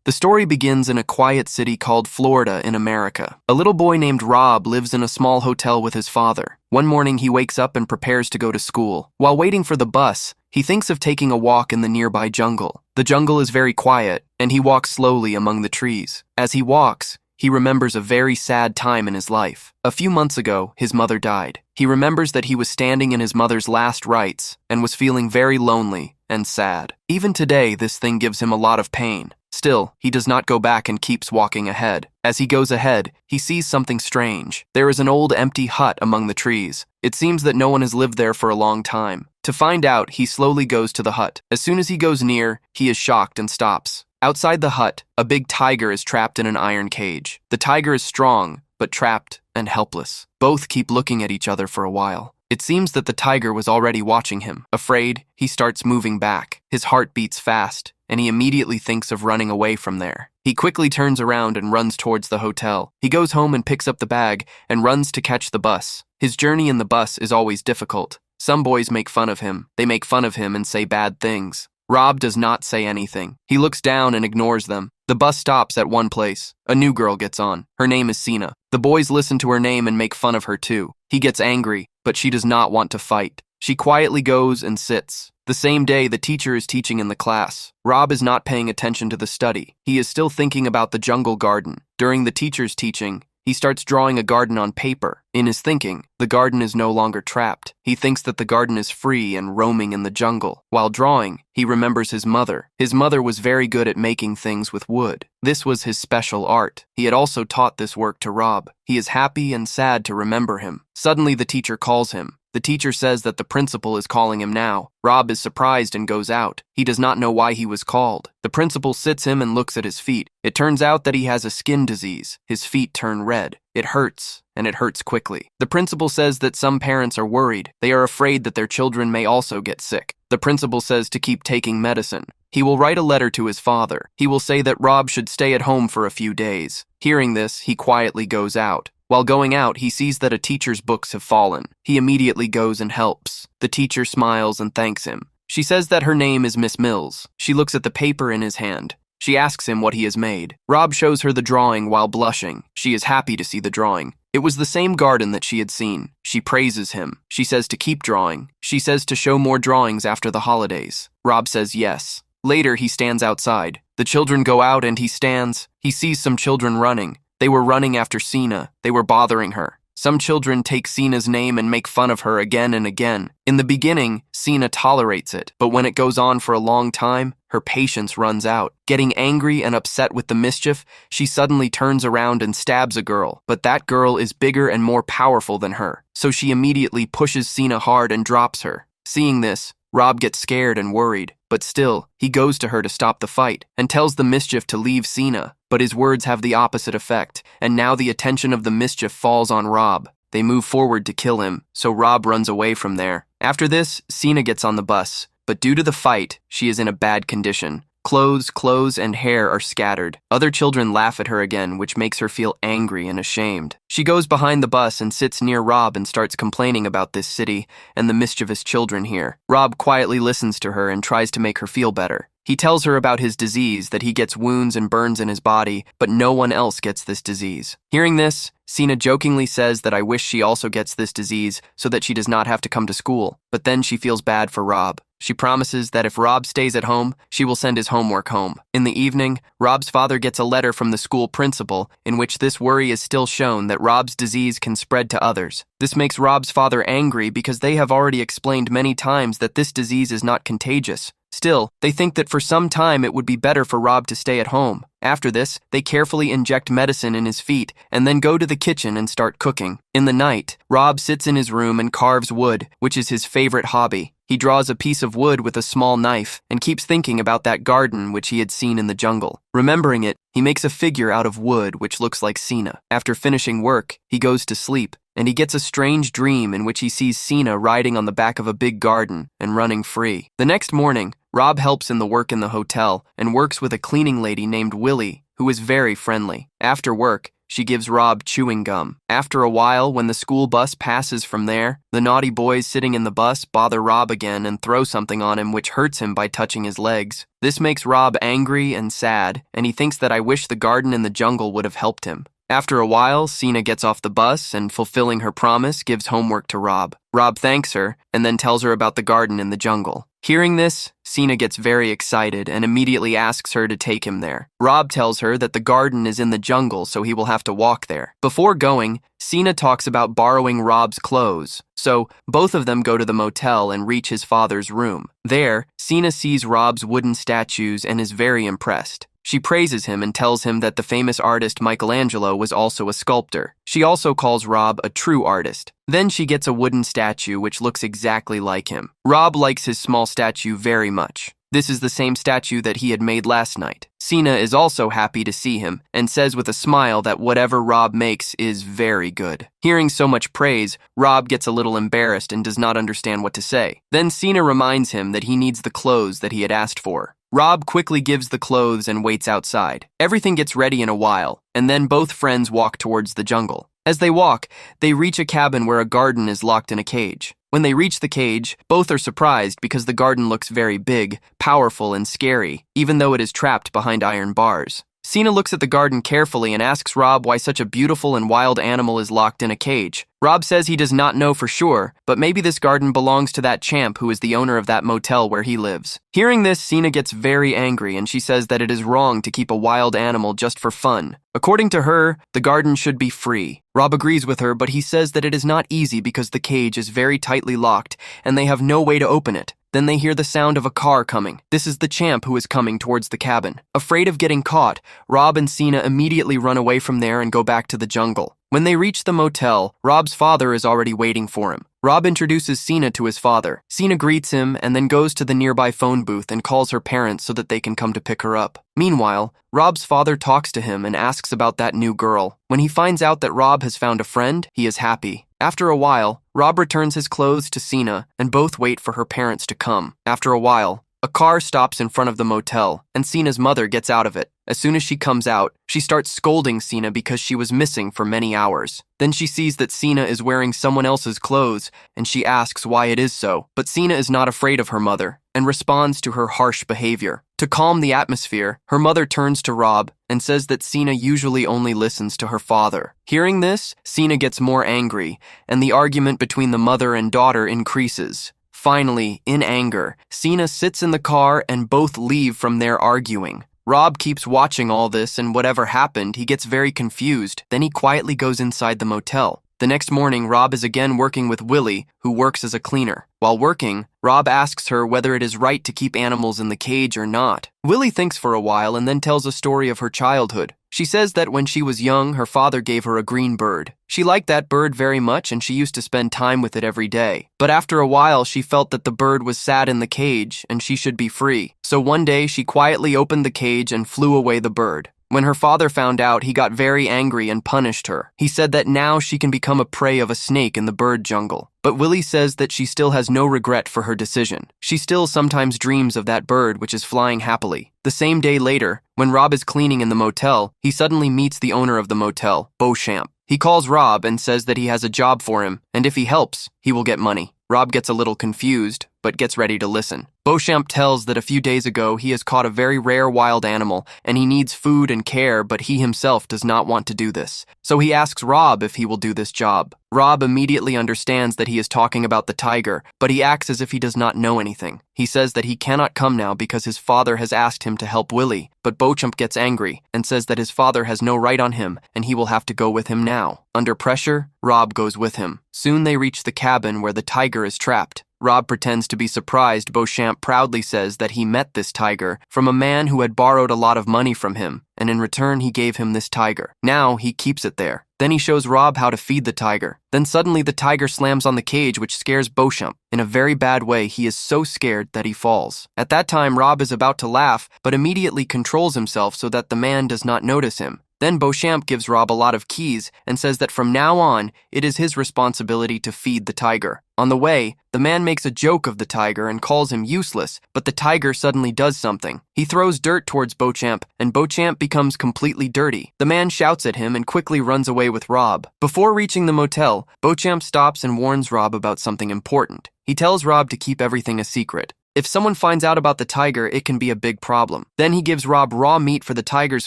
The story begins in a quiet city called Florida in America. A little boy named Rob lives in a small hotel with his father. One morning he wakes up and prepares to go to school. While waiting for the bus, he thinks of taking a walk in the nearby jungle. The jungle is very quiet, and he walks slowly among the trees. As he walks, he remembers a very sad time in his life. A few months ago, his mother died. He remembers that he was standing in his mother's last rites and was feeling very lonely and sad. Even today, this thing gives him a lot of pain. Still, he does not go back and keeps walking ahead. As he goes ahead, he sees something strange. There is an old empty hut among the trees. It seems that no one has lived there for a long time. To find out, he slowly goes to the hut. As soon as he goes near, he is shocked and stops. Outside the hut, a big tiger is trapped in an iron cage. The tiger is strong, but trapped and helpless. Both keep looking at each other for a while. It seems that the tiger was already watching him. Afraid, he starts moving back. His heart beats fast, and he immediately thinks of running away from there. He quickly turns around and runs towards the hotel. He goes home and picks up the bag and runs to catch the bus. His journey in the bus is always difficult. Some boys make fun of him. They make fun of him and say bad things. Rob does not say anything. He looks down and ignores them. The bus stops at one place. A new girl gets on. Her name is Sina. The boys listen to her name and make fun of her too. He gets angry, but she does not want to fight. She quietly goes and sits. The same day, the teacher is teaching in the class. Rob is not paying attention to the study. He is still thinking about the jungle garden. During the teacher's teaching, he starts drawing a garden on paper. In his thinking, the garden is no longer trapped. He thinks that the garden is free and roaming in the jungle. While drawing, he remembers his mother. His mother was very good at making things with wood. This was his special art. He had also taught this work to Rob. He is happy and sad to remember him. Suddenly, the teacher calls him. The teacher says that the principal is calling him now. Rob is surprised and goes out. He does not know why he was called. The principal sits him and looks at his feet. It turns out that he has a skin disease. His feet turn red. It hurts, and it hurts quickly. The principal says that some parents are worried. They are afraid that their children may also get sick. The principal says to keep taking medicine. He will write a letter to his father. He will say that Rob should stay at home for a few days. Hearing this, he quietly goes out. While going out, he sees that a teacher's books have fallen. He immediately goes and helps. The teacher smiles and thanks him. She says that her name is Miss Mills. She looks at the paper in his hand. She asks him what he has made. Rob shows her the drawing while blushing. She is happy to see the drawing. It was the same garden that she had seen. She praises him. She says to keep drawing. She says to show more drawings after the holidays. Rob says yes. Later, he stands outside. The children go out and he stands. He sees some children running. They were running after Sina. They were bothering her. Some children take Sina's name and make fun of her again and again. In the beginning, Sina tolerates it, but when it goes on for a long time, her patience runs out. Getting angry and upset with the mischief, she suddenly turns around and stabs a girl, but that girl is bigger and more powerful than her, so she immediately pushes Sina hard and drops her. Seeing this, Rob gets scared and worried, but still, he goes to her to stop the fight and tells the mischief to leave Sina. But his words have the opposite effect, and now the attention of the mischief falls on Rob. They move forward to kill him, so Rob runs away from there. After this, Sina gets on the bus, but due to the fight, she is in a bad condition. Clothes, and hair are scattered. Other children laugh at her again, which makes her feel angry and ashamed. She goes behind the bus and sits near Rob and starts complaining about this city and the mischievous children here. Rob quietly listens to her and tries to make her feel better. He tells her about his disease, that he gets wounds and burns in his body, but no one else gets this disease. Hearing this, Sina jokingly says that I wish she also gets this disease so that she does not have to come to school, but then she feels bad for Rob. She promises that if Rob stays at home, she will send his homework home. In the evening, Rob's father gets a letter from the school principal in which this worry is still shown that Rob's disease can spread to others. This makes Rob's father angry because they have already explained many times that this disease is not contagious. Still, they think that for some time it would be better for Rob to stay at home. After this, they carefully inject medicine in his feet and then go to the kitchen and start cooking. In the night, Rob sits in his room and carves wood, which is his favorite hobby. He draws a piece of wood with a small knife and keeps thinking about that garden which he had seen in the jungle. Remembering it, he makes a figure out of wood which looks like Sina. After finishing work, he goes to sleep, and he gets a strange dream in which he sees Sina riding on the back of a big garden and running free. The next morning, Rob helps in the work in the hotel and works with a cleaning lady named Willie, who is very friendly. After work, she gives Rob chewing gum. After a while, when the school bus passes from there, the naughty boys sitting in the bus bother Rob again and throw something on him which hurts him by touching his legs. This makes Rob angry and sad, and he thinks that I wish the garden in the jungle would have helped him. After a while, Sina gets off the bus and, fulfilling her promise, gives homework to Rob. Rob thanks her and then tells her about the garden in the jungle. Hearing this, Sina gets very excited and immediately asks her to take him there. Rob tells her that the garden is in the jungle, so he will have to walk there. Before going, Sina talks about borrowing Rob's clothes, so both of them go to the motel and reach his father's room. There, Sina sees Rob's wooden statues and is very impressed. She praises him and tells him that the famous artist Michelangelo was also a sculptor. She also calls Rob a true artist. Then she gets a wooden statue which looks exactly like him. Rob likes his small statue very much. This is the same statue that he had made last night. Sina is also happy to see him and says with a smile that whatever Rob makes is very good. Hearing so much praise, Rob gets a little embarrassed and does not understand what to say. Then Sina reminds him that he needs the clothes that he had asked for. Rob quickly gives the clothes and waits outside. Everything gets ready in a while, and then both friends walk towards the jungle. As they walk, they reach a cabin where a garden is locked in a cage. When they reach the cage, both are surprised because the garden looks very big, powerful, and scary, even though it is trapped behind iron bars. Sina looks at the garden carefully and asks Rob why such a beautiful and wild animal is locked in a cage. Rob says he does not know for sure, but maybe this garden belongs to that champ who is the owner of that motel where he lives. Hearing this, Sina gets very angry and she says that it is wrong to keep a wild animal just for fun. According to her, the garden should be free. Rob agrees with her, but he says that it is not easy because the cage is very tightly locked and they have no way to open it. Then they hear the sound of a car coming. This is the champ who is coming towards the cabin. Afraid of getting caught, Rob and Sina immediately run away from there and go back to the jungle. When they reach the motel, Rob's father is already waiting for him. Rob introduces Sina to his father. Sina greets him and then goes to the nearby phone booth and calls her parents so that they can come to pick her up. Meanwhile, Rob's father talks to him and asks about that new girl. When he finds out that Rob has found a friend, he is happy. After a while, Rob returns his clothes to Sina and both wait for her parents to come. After a while, a car stops in front of the motel and Sina's mother gets out of it. As soon as she comes out, she starts scolding Sina because she was missing for many hours. Then she sees that Sina is wearing someone else's clothes and she asks why it is so. But Sina is not afraid of her mother and responds to her harsh behavior. To calm the atmosphere, her mother turns to Rob and says that Sina usually only listens to her father. Hearing this, Sina gets more angry and the argument between the mother and daughter increases. Finally, in anger, Sina sits in the car and both leave from there arguing. Rob keeps watching all this and whatever happened, he gets very confused. Then he quietly goes inside the motel. The next morning, Rob is again working with Willie, who works as a cleaner. While working, Rob asks her whether it is right to keep animals in the cage or not. Willie thinks for a while and then tells a story of her childhood. She says that when she was young, her father gave her a green bird. She liked that bird very much and she used to spend time with it every day. But after a while, she felt that the bird was sad in the cage and she should be free. So one day, she quietly opened the cage and flew away the bird. When her father found out, he got very angry and punished her. He said that now she can become a prey of a snake in the bird jungle. But Willie says that she still has no regret for her decision. She still sometimes dreams of that bird which is flying happily. The same day later, when Rob is cleaning in the motel, he suddenly meets the owner of the motel, Beauchamp. He calls Rob and says that he has a job for him, and if he helps, he will get money. Rob gets a little confused, but gets ready to listen. Beauchamp tells that a few days ago he has caught a very rare wild animal and he needs food and care, but he himself does not want to do this. So he asks Rob if he will do this job. Rob immediately understands that he is talking about the tiger, but he acts as if he does not know anything. He says that he cannot come now because his father has asked him to help Willie, but Beauchamp gets angry and says that his father has no right on him and he will have to go with him now. Under pressure, Rob goes with him. Soon they reach the cabin where the tiger is trapped. Rob pretends to be surprised. Beauchamp proudly says that he met this tiger from a man who had borrowed a lot of money from him, and in return he gave him this tiger. Now he keeps it there. Then he shows Rob how to feed the tiger. Then suddenly the tiger slams on the cage, which scares Beauchamp. In a very bad way, he is so scared that he falls. At that time, Rob is about to laugh, but immediately controls himself so that the man does not notice him. Then Beauchamp gives Rob a lot of keys and says that from now on, it is his responsibility to feed the tiger. On the way, the man makes a joke of the tiger and calls him useless, but the tiger suddenly does something. He throws dirt towards Beauchamp, and Beauchamp becomes completely dirty. The man shouts at him and quickly runs away with Rob. Before reaching the motel, Beauchamp stops and warns Rob about something important. He tells Rob to keep everything a secret. If someone finds out about the tiger, it can be a big problem. Then he gives Rob raw meat for the tiger's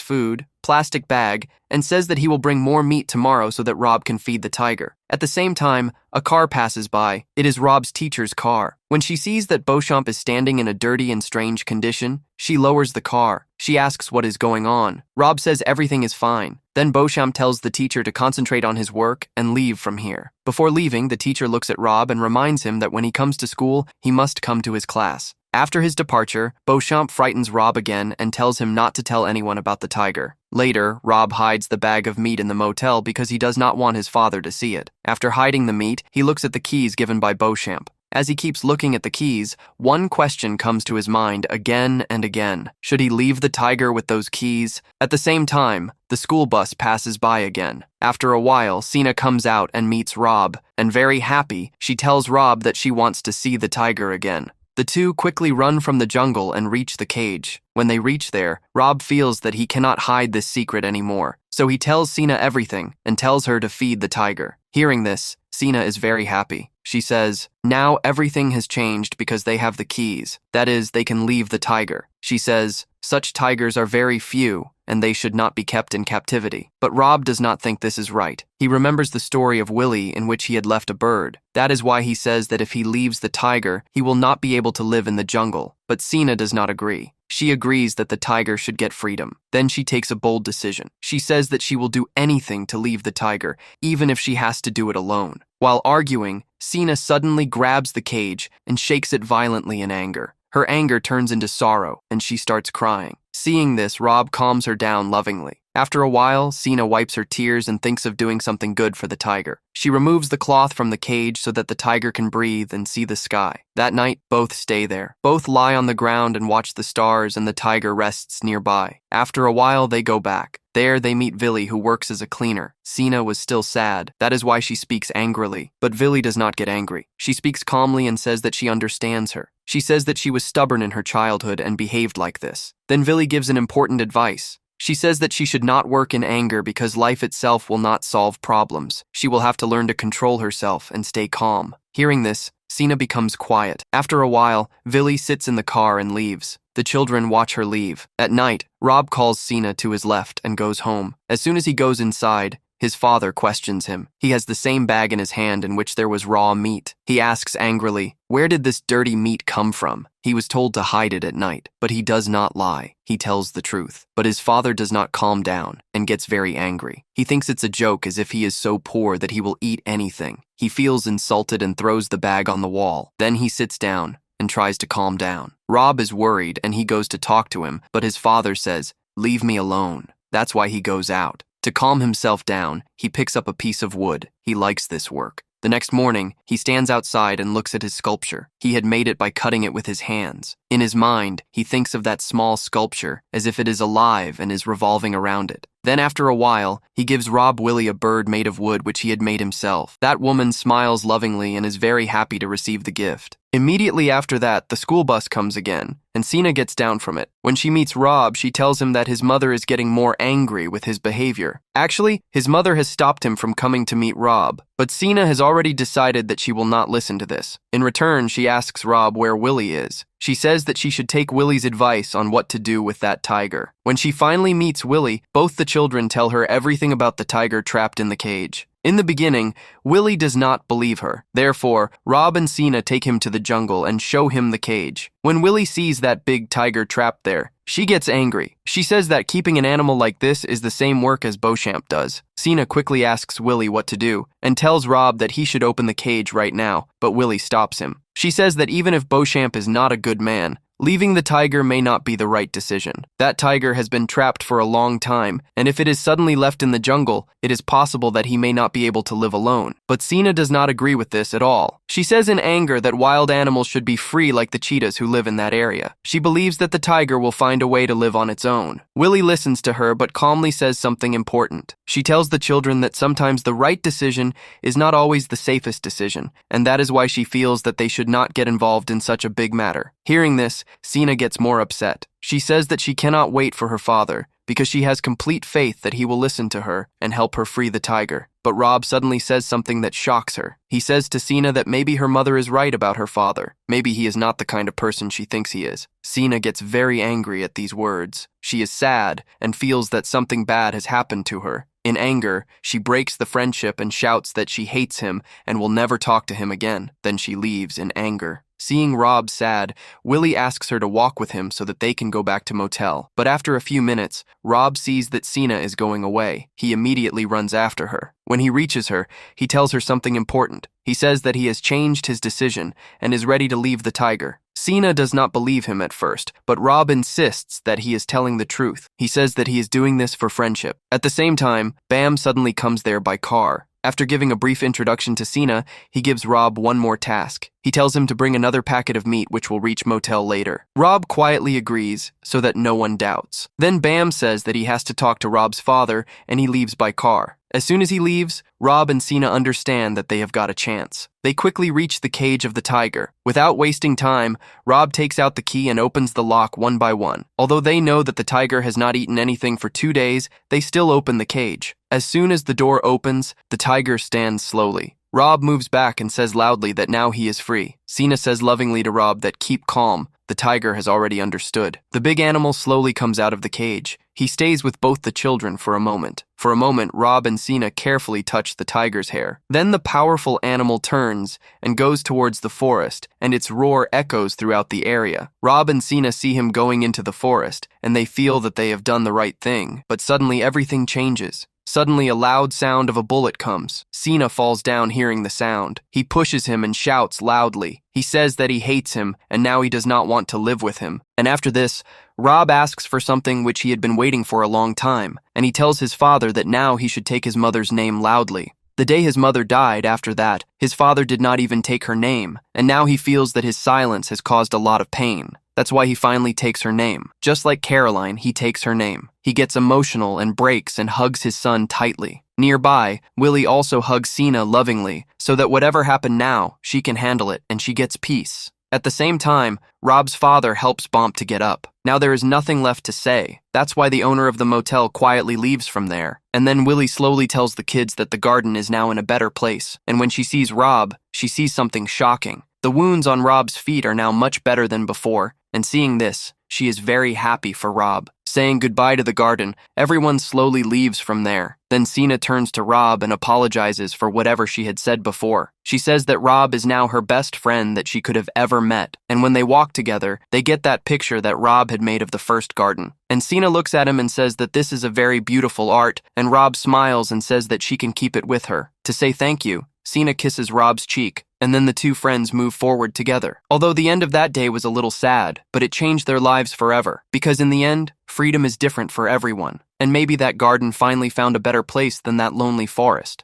food, plastic bag, and says that he will bring more meat tomorrow so that Rob can feed the tiger. At the same time, a car passes by. It is Rob's teacher's car. When she sees that Beauchamp is standing in a dirty and strange condition, she lowers the car. She asks what is going on. Rob says everything is fine. Then Beauchamp tells the teacher to concentrate on his work and leave from here. Before leaving, the teacher looks at Rob and reminds him that when he comes to school, he must come to his class. After his departure, Beauchamp frightens Rob again and tells him not to tell anyone about the tiger. Later, Rob hides the bag of meat in the motel because he does not want his father to see it. After hiding the meat, he looks at the keys given by Beauchamp. As he keeps looking at the keys, one question comes to his mind again and again. Should he leave the tiger with those keys? At the same time, the school bus passes by again. After a while, Sina comes out and meets Rob, and very happy, she tells Rob that she wants to see the tiger again. The two quickly run from the jungle and reach the cage. When they reach there, Rob feels that he cannot hide this secret anymore, so he tells Sina everything and tells her to feed the tiger. Hearing this, Sina is very happy. She says, now everything has changed because they have the keys. That is, they can leave the tiger. She says, such tigers are very few, and they should not be kept in captivity. But Rob does not think this is right. He remembers the story of Willie in which he had left a bird. That is why he says that if he leaves the tiger, he will not be able to live in the jungle. But Sina does not agree. She agrees that the tiger should get freedom. Then she takes a bold decision. She says that she will do anything to leave the tiger, even if she has to do it alone. While arguing, Sina suddenly grabs the cage and shakes it violently in anger. Her anger turns into sorrow, and she starts crying. Seeing this, Rob calms her down lovingly. After a while, Sina wipes her tears and thinks of doing something good for the tiger. She removes the cloth from the cage so that the tiger can breathe and see the sky. That night, both stay there. Both lie on the ground and watch the stars, and the tiger rests nearby. After a while, they go back. There, they meet Villy, who works as a cleaner. Sina was still sad. That is why she speaks angrily. But Villy does not get angry. She speaks calmly and says that she understands her. She says that she was stubborn in her childhood and behaved like this. Then Villy gives an important advice. She says that she should not work in anger because life itself will not solve problems. She will have to learn to control herself and stay calm. Hearing this, Sina becomes quiet. After a while, Villy sits in the car and leaves. The children watch her leave. At night, Rob calls Sina to his left and goes home. As soon as he goes inside, his father questions him. He has the same bag in his hand in which there was raw meat. He asks angrily, where did this dirty meat come from? He was told to hide it at night, but he does not lie. He tells the truth. But his father does not calm down and gets very angry. He thinks it's a joke, as if he is so poor that he will eat anything. He feels insulted and throws the bag on the wall. Then he sits down and tries to calm down. Rob is worried and he goes to talk to him, but his father says, leave me alone. That's why he goes out. To calm himself down, he picks up a piece of wood. He likes this work. The next morning, he stands outside and looks at his sculpture. He had made it by cutting it with his hands. In his mind, he thinks of that small sculpture as if it is alive and is revolving around it. Then after a while, he gives Rob Willie a bird made of wood which he had made himself. That woman smiles lovingly and is very happy to receive the gift. Immediately after that, the school bus comes again, and Sina gets down from it. When she meets Rob, she tells him that his mother is getting more angry with his behavior. Actually, his mother has stopped him from coming to meet Rob, but Sina has already decided that she will not listen to this. In return, she asks Rob where Willie is. She says that she should take Willie's advice on what to do with that tiger. When she finally meets Willie, both the children tell her everything about the tiger trapped in the cage. In the beginning, Willie does not believe her. Therefore, Rob and Sina take him to the jungle and show him the cage. When Willie sees that big tiger trapped there, she gets angry. She says that keeping an animal like this is the same work as Beauchamp does. Sina quickly asks Willie what to do and tells Rob that he should open the cage right now, but Willie stops him. She says that even if Beauchamp is not a good man, Leaving the tiger may not be the right decision. That tiger has been trapped for a long time, and if it is suddenly left in the jungle, it is possible that he may not be able to live alone. But Sina does not agree with this at all. She says in anger that wild animals should be free like the cheetahs who live in that area. She believes that the tiger will find a way to live on its own. Willie listens to her but calmly says something important. She tells the children that sometimes the right decision is not always the safest decision, and that is why she feels that they should not get involved in such a big matter. Hearing this, Sina gets more upset. She says that she cannot wait for her father because she has complete faith that he will listen to her and help her free the tiger. But Rob suddenly says something that shocks her. He says to Sina that maybe her mother is right about her father. Maybe he is not the kind of person she thinks he is. Sina gets very angry at these words. She is sad and feels that something bad has happened to her. In anger, she breaks the friendship and shouts that she hates him and will never talk to him again. Then she leaves in anger. Seeing Rob sad, Willie asks her to walk with him so that they can go back to motel. But after a few minutes, Rob sees that Sina is going away. He immediately runs after her. When he reaches her, he tells her something important. He says that he has changed his decision and is ready to leave the tiger. Sina does not believe him at first, but Rob insists that he is telling the truth. He says that he is doing this for friendship. At the same time, Bam suddenly comes there by car. After giving a brief introduction to Sina, he gives Rob one more task. He tells him to bring another packet of meat which will reach motel later. Rob quietly agrees so that no one doubts. Then Bam says that he has to talk to Rob's father and he leaves by car. As soon as he leaves, Rob and Sina understand that they have got a chance. They quickly reach the cage of the tiger. Without wasting time, Rob takes out the key and opens the lock one by one. Although they know that the tiger has not eaten anything for 2 days, they still open the cage. As soon as the door opens, the tiger stands slowly. Rob moves back and says loudly that now he is free. Sina says lovingly to Rob that keep calm. The tiger has already understood. The big animal slowly comes out of the cage. He stays with both the children for a moment. For a moment, Rob and Sina carefully touch the tiger's hair. Then the powerful animal turns and goes towards the forest, and its roar echoes throughout the area. Rob and Sina see him going into the forest, and they feel that they have done the right thing. But suddenly everything changes. Suddenly, a loud sound of a bullet comes. Sina falls down hearing the sound. He pushes him and shouts loudly. He says that he hates him, and now he does not want to live with him. And after this, Rob asks for something which he had been waiting for a long time, and he tells his father that now he should take his mother's name loudly. The day his mother died, after that, his father did not even take her name, and now he feels that his silence has caused a lot of pain. That's why he finally takes her name. Just like Caroline, he takes her name. He gets emotional and breaks and hugs his son tightly. Nearby, Willie also hugs Sina lovingly, so that whatever happened now, she can handle it and she gets peace. At the same time, Rob's father helps Bomp to get up. Now there is nothing left to say. That's why the owner of the motel quietly leaves from there. And then Willie slowly tells the kids that the garden is now in a better place. And when she sees Rob, she sees something shocking. The wounds on Rob's feet are now much better than before, and seeing this, she is very happy for Rob. Saying goodbye to the garden, everyone slowly leaves from there. Then Sina turns to Rob and apologizes for whatever she had said before. She says that Rob is now her best friend that she could have ever met. And when they walk together, they get that picture that Rob had made of the first garden. And Sina looks at him and says that this is a very beautiful art, and Rob smiles and says that she can keep it with her. To say thank you, Sina kisses Rob's cheek, and then the two friends move forward together. Although the end of that day was a little sad, but it changed their lives forever. Because in the end, freedom is different for everyone. And maybe that garden finally found a better place than that lonely forest.